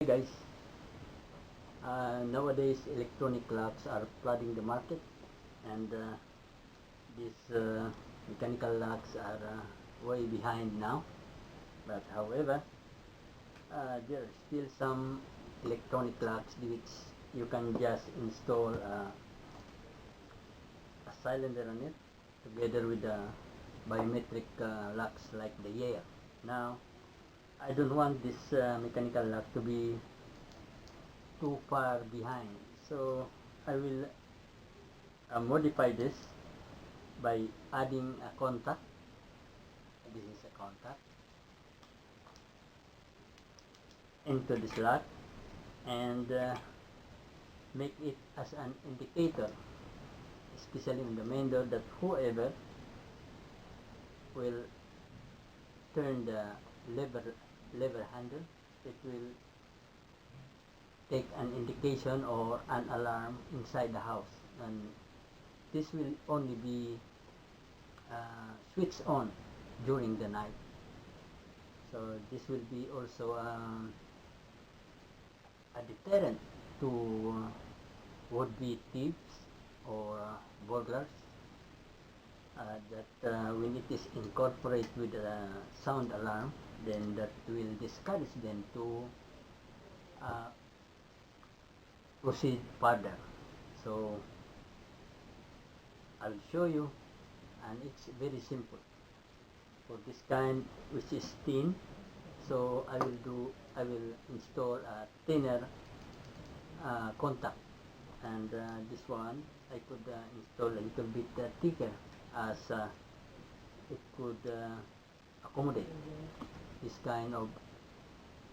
Hey guys, nowadays electronic locks are flooding the market, and these mechanical locks are way behind now. But however, there are still some electronic locks which you can just install a cylinder on it together with the biometric locks like the Yale. Now, I don't want this mechanical lock to be too far behind, so I will modify this by adding a contact. This is a contact into this lock, and make it as an indicator, especially in the main door, that whoever will turn the lever handle, it will take an indication or an alarm inside the house, and this will only be switched on during the night. So this will be also a deterrent to would-be thieves or burglars, that when it is incorporated with a sound alarm, then that will discourage them to proceed further. So I will show you, and it's very simple for this kind which is thin. So I will install a thinner contact, and this one I could install a little bit thicker, as it could accommodate this kind of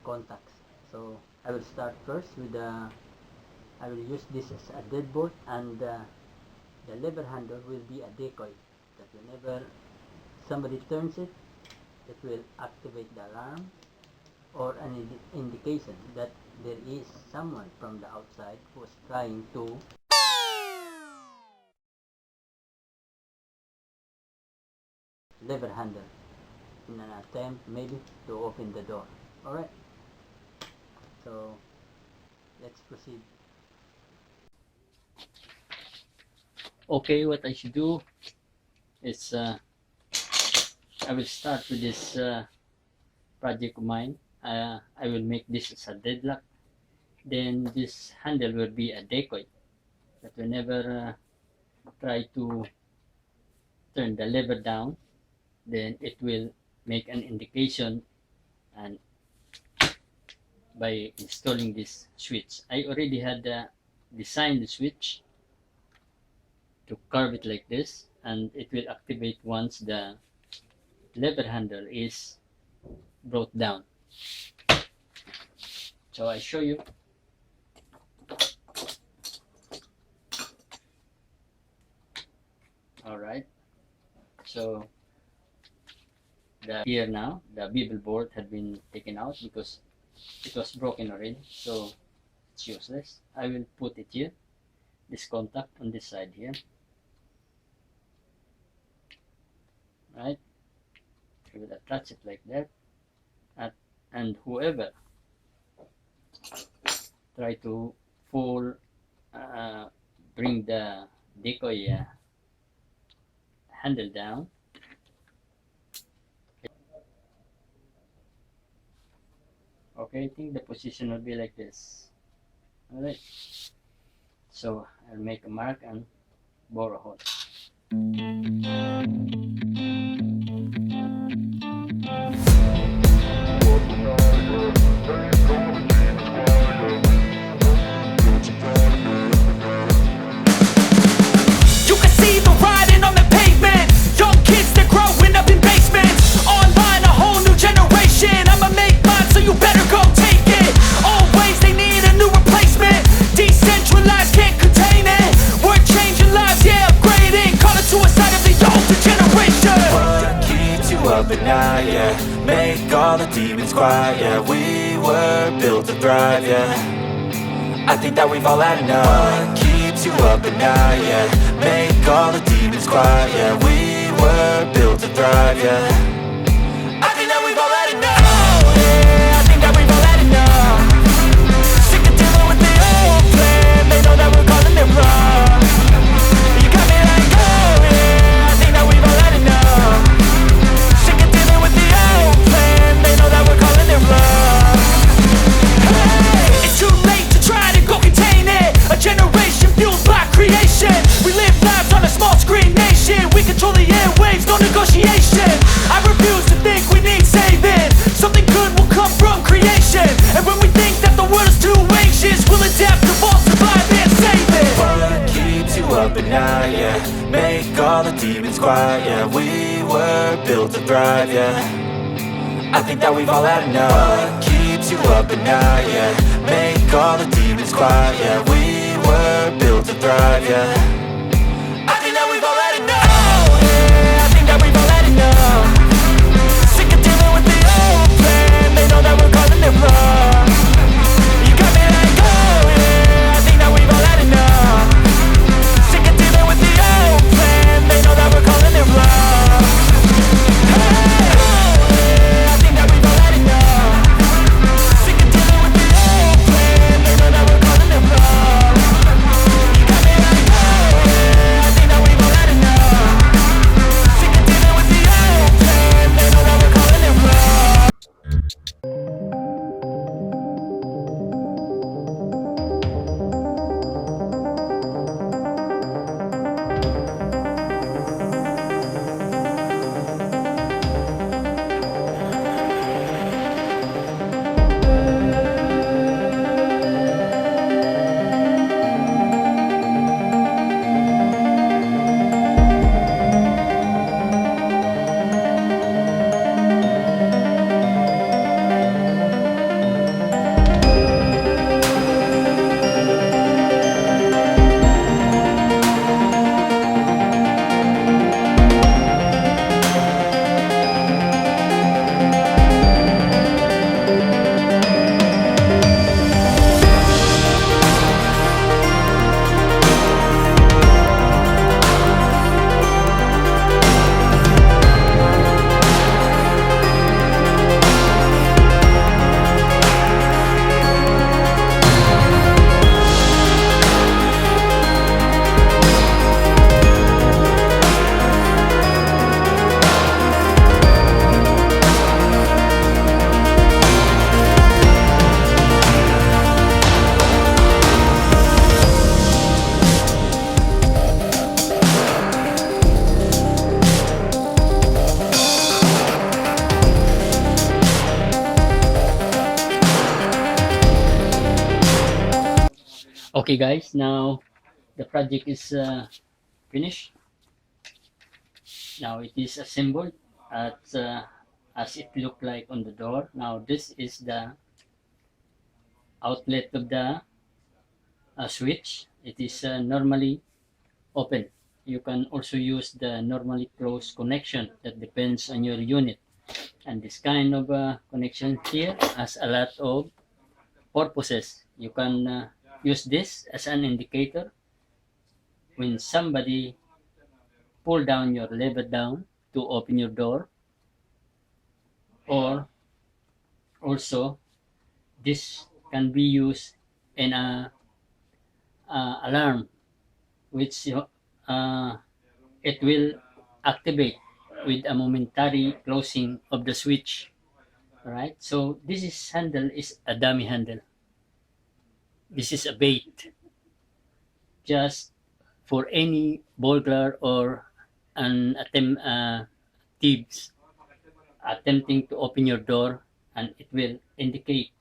contacts. So I will start first with I will use this as a deadbolt, and the lever handle will be a decoy, that whenever somebody turns it, it will activate the alarm or an indication that there is someone from the outside who is trying to lever handle in an attempt maybe to open the door. Alright, so let's proceed. Okay, what I should do is I will start with this project of mine. I will make this as a deadlock. Then this handle will be a decoy, that whenever try to turn the lever down, then it will make an indication, and by installing this switch. I already had designed the switch to curve it like this, and it will activate once the lever handle is brought down. So I show you. Alright, so here now the bevel board had been taken out because it was broken already, so it's useless. I will put it here, this contact on this side here. Right, I will attach it like that, and whoever try to bring the decoy handle down, okay, I think the position will be like this. Alright, so I'll make a mark and bore a hole. Make all the demons quiet, yeah. We were built to thrive, yeah. I think that we've all had enough. What keeps you up at night, yeah. Make all the demons quiet, yeah. We were built to thrive, yeah. I think that we've all had enough. Oh, yeah, I think that we've all had enough. built to thrive, yeah. I think that we've all had enough. What keeps you up at night, yeah. Make all the demons quiet, yeah. We were built to thrive, yeah. I think that we've all had enough. Yeah, I think that we've all had enough. Sick of dealing with the old plan. They know that we're calling it wrong. You got me like, oh yeah, I think that we've all had enough. Sick of dealing with the old plan. They know that we're calling it wrong. Hey, oh yeah, I think that we've all had enough. Sick of dealing with the old plan. They know that we're calling it wrong. You got me like, oh yeah, I think that we've all had enough. Sick of dealing with the old plan. They know that we're calling it wrong. Okay guys, now the project is finished. Now it is assembled as it looked like on the door. Now this is the outlet of the switch. It is normally open. You can also use the normally closed connection. That depends on your unit. And this kind of connection here has a lot of purposes. You can use this as an indicator when somebody pull down your lever down to open your door, or also this can be used in a alarm, which it will activate with a momentary closing of the switch. All right, so this handle is a dummy handle. This is a bait, just for any burglar or an thieves attempting to open your door, and it will indicate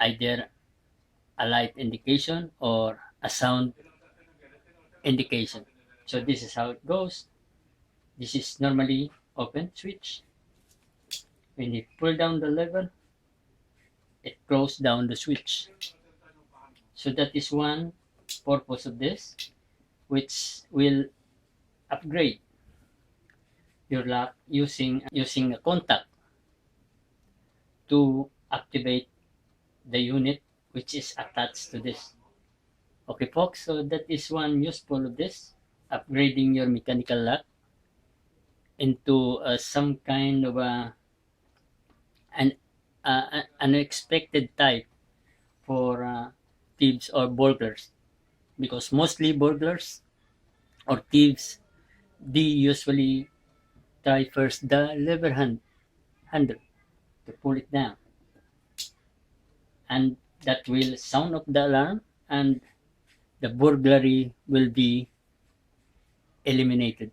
either a light indication or a sound indication. So this is how it goes. This is normally open switch. When you pull down the lever, it closes down the switch. So that is one purpose of this, which will upgrade your lock using a contact to activate the unit which is attached to this. Okay folks, so that is one useful of this, upgrading your mechanical lock into some kind of an unexpected type for thieves or burglars, because mostly burglars or thieves, they usually try first the lever handle to pull it down, and that will sound off the alarm and the burglary will be eliminated.